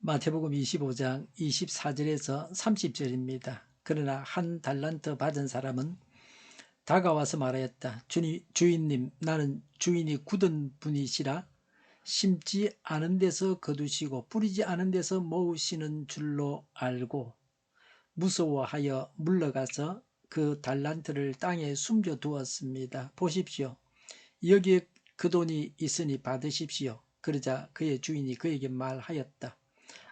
마태복음 25장 24절에서 30절입니다. 그러나 한 달란트 받은 사람은 다가와서 말하였다. 주인님, 나는 주인이 굳은 분이시라 심지 않은 데서 거두시고 뿌리지 않은 데서 모으시는 줄로 알고 무서워하여 물러가서 그 달란트를 땅에 숨겨두었습니다. 보십시오. 여기에 그 돈이 있으니 받으십시오. 그러자 그의 주인이 그에게 말하였다.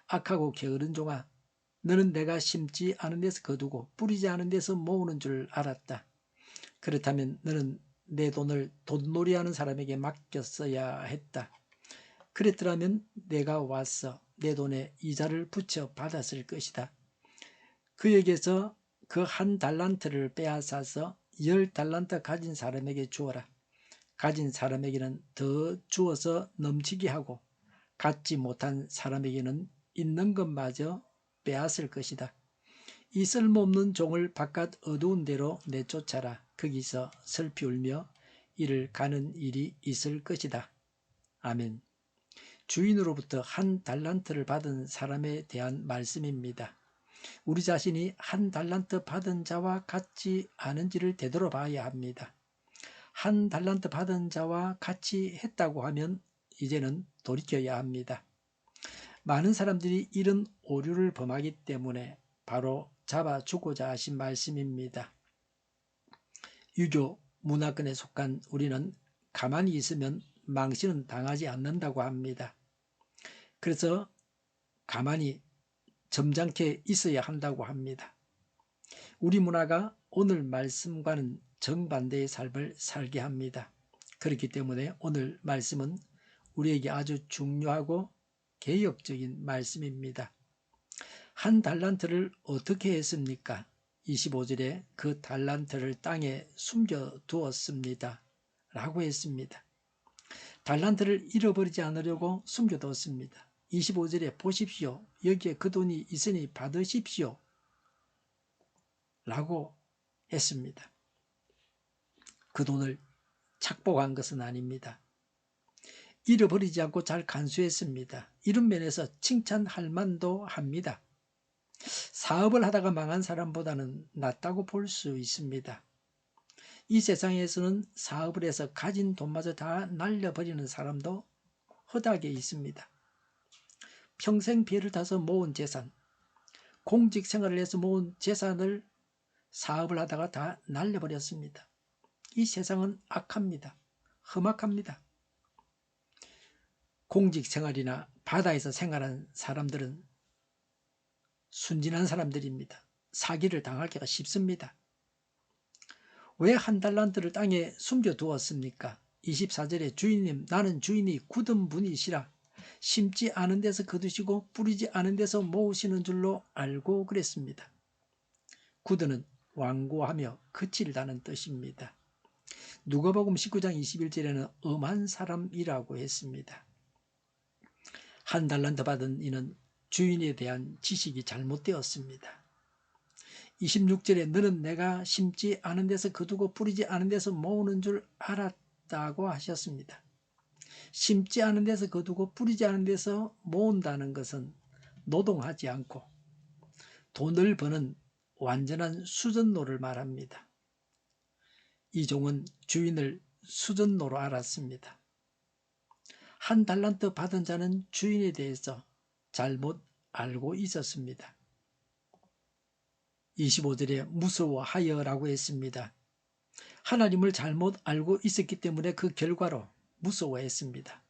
악하고 게으른 종아, 너는 내가 심지 않은 데서 거두고 뿌리지 않은 데서 모으는 줄 알았다. 그렇다면 너는 내 돈을 돈놀이하는 사람에게 맡겼어야 했다. 그랬더라면 내가 와서 내 돈에 이자를 붙여 받았을 것이다. 그에게서 그 한 달란트를 빼앗아서 10달란트 가진 사람에게 주어라. 가진 사람에게는 더 주어서 넘치게 하고 갖지 못한 사람에게는 있는 것마저 빼앗을 것이다. 이 쓸모없는 종을 바깥 어두운 데로 내쫓아라. 거기서 슬피 울며 이를 가는 일이 있을 것이다. 아멘. 주인으로부터 한 달란트를 받은 사람에 대한 말씀입니다. 우리 자신이 한 달란트 받은 자와 같지 않은지를 되돌아봐야 합니다. 한 달란트 받은 자와 같이 했다고 하면 이제는 돌이켜야 합니다. 많은 사람들이 이런 오류를 범하기 때문에 바로 잡아주고자 하신 말씀입니다. 유교 문화권에 속한 우리는 가만히 있으면 망신은 당하지 않는다고 합니다. 그래서 가만히 점잖게 있어야 한다고 합니다. 우리 문화가 오늘 말씀과는 정반대의 삶을 살게 합니다. 그렇기 때문에 오늘 말씀은 우리에게 아주 중요하고 개혁적인 말씀입니다. 한 달란트를 어떻게 했습니까? 25절에 그 달란트를 땅에 숨겨두었습니다. 라고 했습니다. 달란트를 잃어버리지 않으려고 숨겨두었습니다. 25절에 보십시오. 여기에 그 돈이 있으니 받으십시오. 라고 했습니다. 그 돈을 착복한 것은 아닙니다. 잃어버리지 않고 잘 간수했습니다. 이런 면에서 칭찬할 만도 합니다. 사업을 하다가 망한 사람보다는 낫다고 볼 수 있습니다. 이 세상에서는 사업을 해서 가진 돈마저 다 날려버리는 사람도 허다하게 있습니다. 평생 배를 타서 모은 재산, 공직 생활을 해서 모은 재산을 사업을 하다가 다 날려버렸습니다. 이 세상은 악합니다. 험악합니다. 공직 생활이나 바다에서 생활한 사람들은 순진한 사람들입니다. 사기를 당하기가 쉽습니다. 왜 한 달란트를 땅에 숨겨두었습니까? 24절에 주인님, 나는 주인이 굳은 분이시라 심지 않은 데서 거두시고 뿌리지 않은 데서 모으시는 줄로 알고 그랬습니다. 굳은은 완고하며 거칠다는 뜻입니다. 누가복음 19장 21절에는 엄한 사람이라고 했습니다. 한 달란트 받은 이는 주인에 대한 지식이 잘못되었습니다. 26절에 너는 내가 심지 않은 데서 거두고 뿌리지 않은 데서 모으는 줄 알았다고 하셨습니다. 심지 않은 데서 거두고 뿌리지 않은 데서 모은다는 것은 노동하지 않고 돈을 버는 완전한 수전노를 말합니다. 이 종은 주인을 수전노로 알았습니다. 한 달란트 받은 자는 주인에 대해서 잘못 알고 있었습니다. 25절에 무서워하여라고 했습니다. 하나님을 잘못 알고 있었기 때문에 그 결과로 무서워했습니다.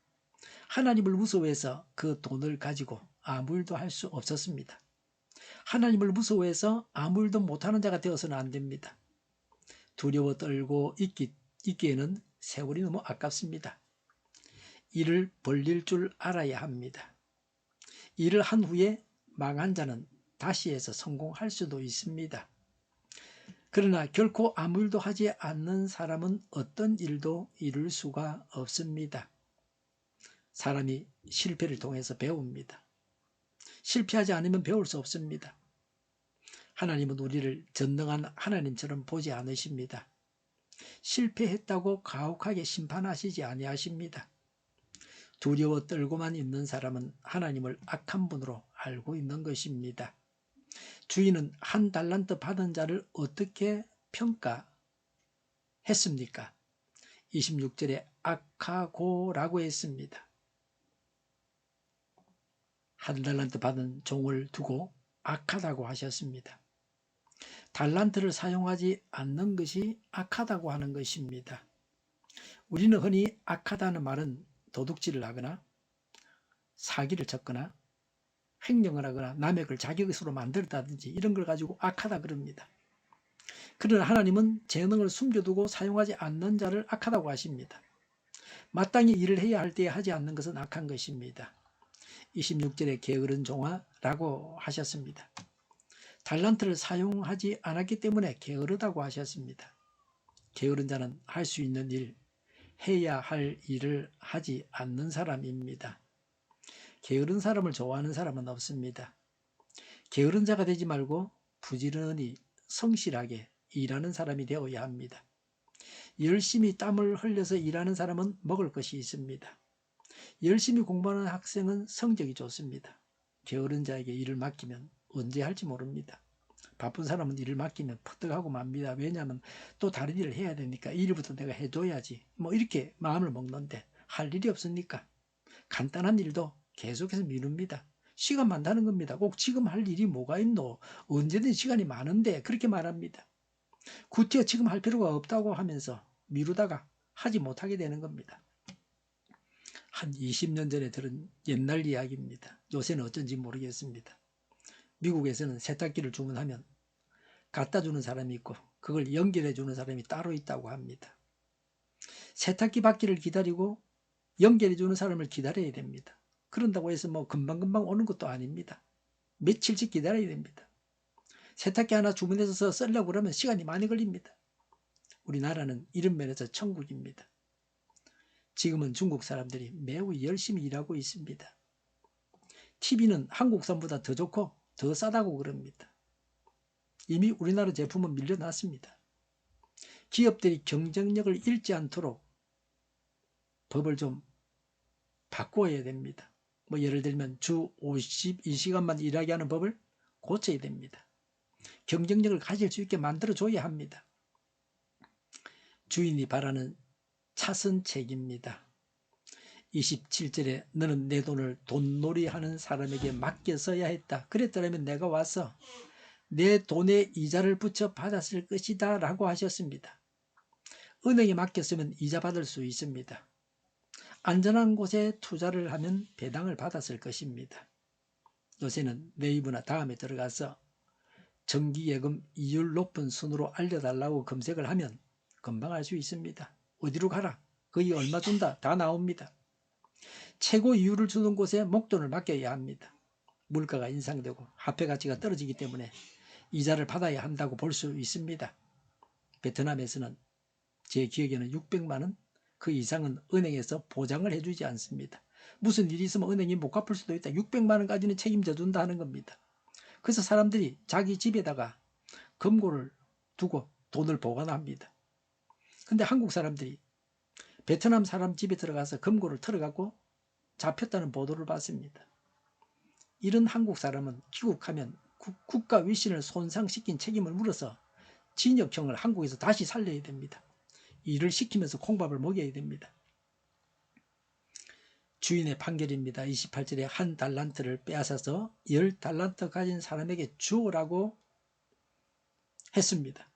하나님을 무서워해서 그 돈을 가지고 아무 일도 할 수 없었습니다. 하나님을 무서워해서 아무 일도 못하는 자가 되어서는 안 됩니다. 두려워 떨고 있기에는 세월이 너무 아깝습니다. 일을 벌릴 줄 알아야 합니다. 일을 한 후에 망한 자는 다시 해서 성공할 수도 있습니다. 그러나 결코 아무 일도 하지 않는 사람은 어떤 일도 이룰 수가 없습니다. 사람이 실패를 통해서 배웁니다. 실패하지 않으면 배울 수 없습니다. 하나님은 우리를 전능한 하나님처럼 보지 않으십니다. 실패했다고 가혹하게 심판하시지 아니하십니다. 두려워 떨고만 있는 사람은 하나님을 악한 분으로 알고 있는 것입니다. 주인은 한 달란트 받은 자를 어떻게 평가했습니까? 26절에 악하고라고 했습니다. 한 달란트 받은 종을 두고 악하다고 하셨습니다. 달란트를 사용하지 않는 것이 악하다고 하는 것입니다. 우리는 흔히 악하다는 말은 도둑질을 하거나 사기를 쳤거나 횡령을 하거나 남의 걸 자기 것으로 만들었다든지 이런 걸 가지고 악하다 그럽니다. 그러나 하나님은 재능을 숨겨두고 사용하지 않는 자를 악하다고 하십니다. 마땅히 일을 해야 할 때에 하지 않는 것은 악한 것입니다. 26절에 게으른 종아라고 하셨습니다. 달란트를 사용하지 않았기 때문에 게으르다고 하셨습니다. 게으른 자는 할 수 있는 일, 해야 할 일을 하지 않는 사람입니다. 게으른 사람을 좋아하는 사람은 없습니다. 게으른 자가 되지 말고 부지런히 성실하게 일하는 사람이 되어야 합니다. 열심히 땀을 흘려서 일하는 사람은 먹을 것이 있습니다. 열심히 공부하는 학생은 성적이 좋습니다. 게으른 자에게 일을 맡기면 언제 할지 모릅니다. 바쁜 사람은 일을 맡기면 퍼뜩하고 맙니다. 왜냐하면 또 다른 일을 해야 되니까 이 일부터 내가 해줘야지 이렇게 마음을 먹는데 할 일이 없으니까 간단한 일도 계속해서 미룹니다. 시간 많다는 겁니다. 꼭 지금 할 일이 뭐가 있노? 언제든 시간이 많은데 그렇게 말합니다. 구태여 지금 할 필요가 없다고 하면서 미루다가 하지 못하게 되는 겁니다. 한 20년 전에 들은 옛날 이야기입니다. 요새는 어쩐지 모르겠습니다. 미국에서는 세탁기를 주문하면 갖다 주는 사람이 있고 그걸 연결해 주는 사람이 따로 있다고 합니다. 세탁기 받기를 기다리고 연결해 주는 사람을 기다려야 됩니다. 그런다고 해서 금방금방 오는 것도 아닙니다. 며칠씩 기다려야 됩니다. 세탁기 하나 주문해서 쓰려고 그러면 시간이 많이 걸립니다. 우리나라는 이런 면에서 천국입니다. 지금은 중국 사람들이 매우 열심히 일하고 있습니다. TV는 한국산보다 더 좋고 더 싸다고 그럽니다. 이미 우리나라 제품은 밀려났습니다. 기업들이 경쟁력을 잃지 않도록 법을 좀 바꿔야 됩니다. 예를 들면 주 52시간만 일하게 하는 법을 고쳐야 됩니다. 경쟁력을 가질 수 있게 만들어줘야 합니다. 주인이 바라는 차선책입니다. 27절에 너는 내 돈을 돈놀이하는 사람에게 맡겨서야 했다. 그랬더라면 내가 와서 내 돈에 이자를 붙여 받았을 것이다 라고 하셨습니다. 은행에 맡겼으면 이자 받을 수 있습니다. 안전한 곳에 투자를 하면 배당을 받았을 것입니다. 요새는 네이버나 다음에 들어가서 정기예금 이율 높은 순으로 알려달라고 검색을 하면 금방 알 수 있습니다. 어디로 가라, 거기 얼마 준다, 다 나옵니다. 최고 이율을 주는 곳에 목돈을 맡겨야 합니다. 물가가 인상되고 화폐 가치가 떨어지기 때문에 이자를 받아야 한다고 볼 수 있습니다. 베트남에서는 제 기억에는 600만 원 그 이상은 은행에서 보장을 해주지 않습니다. 무슨 일이 있으면 은행이 못 갚을 수도 있다. 600만 원까지는 책임져 준다 하는 겁니다. 그래서 사람들이 자기 집에다가 금고를 두고 돈을 보관합니다. 근데 한국 사람들이 베트남 사람 집에 들어가서 금고를 털어갖고 잡혔다는 보도를 봤습니다. 이런 한국 사람은 귀국하면 국가 위신을 손상시킨 책임을 물어서 징역형을 한국에서 다시 살려야 됩니다. 일을 시키면서 콩밥을 먹여야 됩니다. 주인의 판결입니다. 28절에 한 달란트를 빼앗아서 10달란트 가진 사람에게 주오라고 했습니다.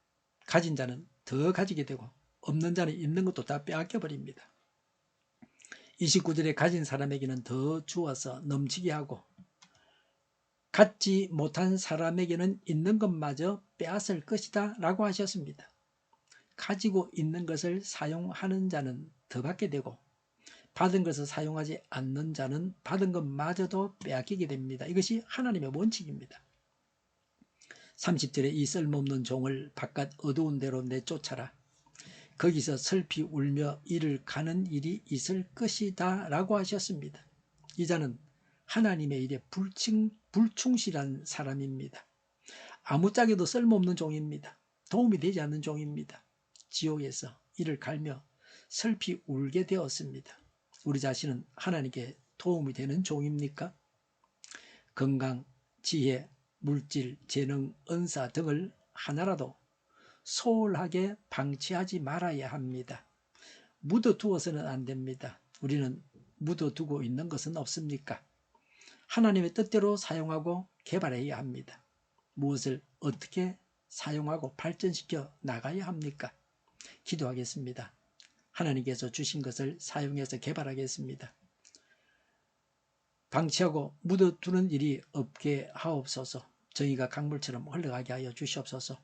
가진 자는 더 가지게 되고 없는 자는 있는 것도 다 빼앗겨 버립니다. 29절에 가진 사람에게는 더 주어서 넘치게 하고 갖지 못한 사람에게는 있는 것마저 빼앗을 것이다 라고 하셨습니다. 가지고 있는 것을 사용하는 자는 더 받게 되고 받은 것을 사용하지 않는 자는 받은 것마저도 빼앗기게 됩니다. 이것이 하나님의 원칙입니다. 30절에 이 쓸모없는 종을 바깥 어두운 데로 내쫓아라. 거기서 슬피 울며 이를 가는 일이 있을 것이다 라고 하셨습니다. 이 자는 하나님의 일에 불충실한 사람입니다. 아무짝에도 쓸모없는 종입니다. 도움이 되지 않는 종입니다. 지옥에서 이를 갈며 슬피 울게 되었습니다. 우리 자신은 하나님께 도움이 되는 종입니까? 건강, 지혜, 물질, 재능, 은사 등을 하나라도 소홀하게 방치하지 말아야 합니다. 묻어두어서는 안 됩니다. 우리는 묻어두고 있는 것은 없습니까? 하나님의 뜻대로 사용하고 개발해야 합니다. 무엇을 어떻게 사용하고 발전시켜 나가야 합니까? 기도하겠습니다. 하나님께서 주신 것을 사용해서 개발하겠습니다. 방치하고 묻어두는 일이 없게 하옵소서. 저희가 강물처럼 흘러가게 하여 주시옵소서.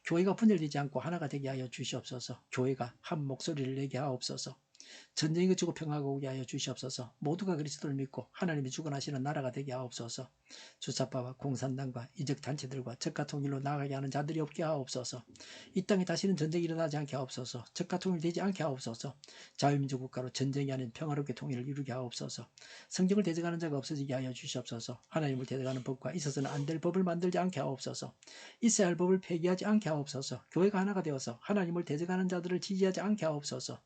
교회가 분열되지 않고 하나가 되게 하여 주시옵소서. 교회가 한 목소리를 내게 하옵소서. 전쟁이 그치고 평화가 오게 하여 주시옵소서. 모두가 그리스도를 믿고 하나님이 주관하시는 나라가 되게 하옵소서. 주사파와 공산당과 이적단체들과 적가통일로 나아가게 하는 자들이 없게 하옵소서. 이 땅에 다시는 전쟁이 일어나지 않게 하옵소서. 적가통일되지 않게 하옵소서. 자유민주 국가로 전쟁이 아닌 평화롭게 통일을 이루게 하옵소서. 성경을 대적하는 자가 없어지게 하여 주시옵소서. 하나님을 대적하는 법과 있어서는 안 될 법을 만들지 않게 하옵소서. 있어야 할 법을 폐기하지 않게 하옵소서. 교회가 하나가 되어서 하나님을 대적하는 자들을 지지하지 않게 하옵소서.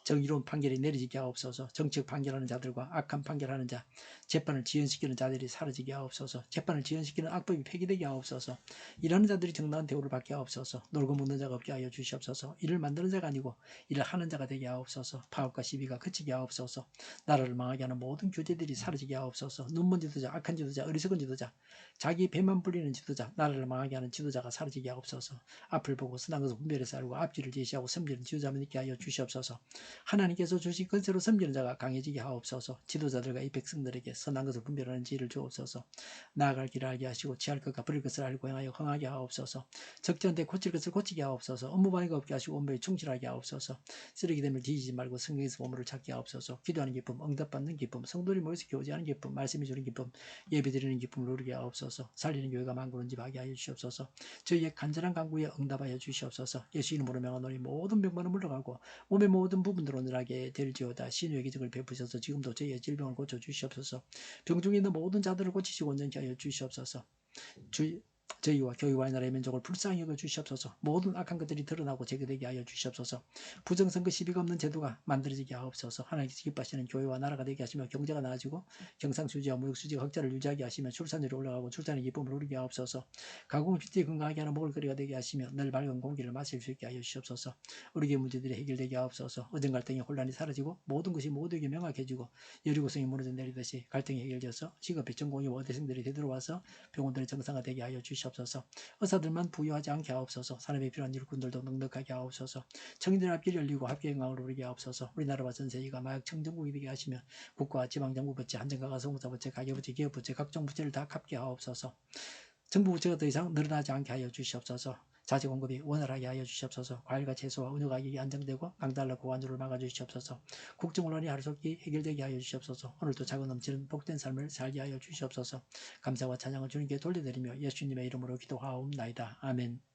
정의로운 판결이 내려지게 하옵소서. 정책 판결하는 자들과 악한 판결하는 자, 재판을 지연시키는 자들이 사라지게 하옵소서. 재판을 지연시키는 악법이 폐기되게 하옵소서. 일하는 자들이 정당한 대우를 받게 하옵소서. 놀고 먹는 자가 없게 하여 주시옵소서. 일을 만드는 자가 아니고 일을 하는 자가 되게 하옵소서. 파업과 시비가 그치게 하옵소서. 나라를 망하게 하는 모든 규제들이 사라지게 하옵소서. 눈먼 지도자, 악한 지도자, 어리석은 지도자, 자기 배만 불리는 지도자, 나라를 망하게 하는 지도자가 사라지게 하옵소서. 앞을 보고 선한 것을 분별해서 알고 앞뒤를 제시하고 섬기는 지도자만 있게 하여 주시옵소서. 하나님께서 주신 권세로 섬기는 자가 강해지게 하옵소서. 지도자들과 이 백성들에게 선한 것을 분별하는 지혜를 주옵소서. 나아갈 길을 알게 하시고 취할 것과 버릴 것을 알고 행하여 흥하게 하옵소서. 적절한데 고칠 것을 고치게 하옵소서. 업무방해가 없게 하시고 온몸에 충실하게 하옵소서. 쓰레기됨을 뒤지지 말고 성경에서 보물을 찾게 하옵소서. 기도하는 기쁨, 응답받는 기쁨, 성도들이 모여서 교제하는 기쁨, 말씀이 주는 기쁨, 예배드리는 기쁨을 누리게 하옵소서. 살리는 교회가 만구는 집 하게 하여 주시옵소서. 저희의 간절한 간구에 응답하여 주시옵소서. 예수 이름으로 명하노니 모든 병만은 물러가고 몸의 모든 부분들 온전하게 될지어다. 신유의 기적을 베푸셔서 지금도 저희의 질병을 고쳐 주시옵소서. 병중에 있는 모든 자들을 고치시고 온전케 하여 주시옵소서. 저희와 교회와 나라의 민족을 불쌍히 여겨 주시옵소서. 모든 악한 것들이 드러나고 제거되게 하여 주시옵소서. 부정선거 시비가 없는 제도가 만들어지게 하옵소서. 하나님께서 기뻐하시는 교회와 나라가 되게 하시며 경제가 나아지고 경상수지와 무역수지가 흑자를 유지하게 하시며 출산율이 올라가고 출산의 기쁨을 누리게 하옵소서. 가공 주택이 건강하게 하는 먹을거리가 되게 하시며 늘 맑은 공기를 마실 수 있게 하여 주시옵소서. 우리 교회 문제들이 해결되게 하옵소서. 의정 갈등의 혼란이 사라지고 모든 것이 모두에게 명확해지고 여리고성이 무너져 내리듯이 갈등이 해결되어서 직업의 전공이 어대생들이 되돌아와서 병원들의 정상화되게 하여 주시옵소서. 의사들만 부유하지 않게 하옵소서. 산업에 필요한 일꾼들도 넉넉하게 하옵소서. 청인들 앞길이 열리고 합계 영광을 누리게 하옵소서. 우리나라와 전 세계가 마약 청정국이 되게 하시며 국가와 지방정부부채, 한정가가 소공사부채, 가계부채, 기업부채, 각종 부채를 다 갚게 하옵소서. 정부 부채가 더 이상 늘어나지 않게 하여 주시옵소서. 자재 공급이 원활하게 하여 주시옵소서. 과일과 채소와 은유 가격이 안정되고 강달러 고환율을 막아주시옵소서. 국정 논란이 하루속히 해결되게 하여 주시옵소서. 오늘도 자고 넘치는 복된 삶을 살게 하여 주시옵소서. 감사와 찬양을 주님께 돌려드리며 예수님의 이름으로 기도하옵나이다. 아멘.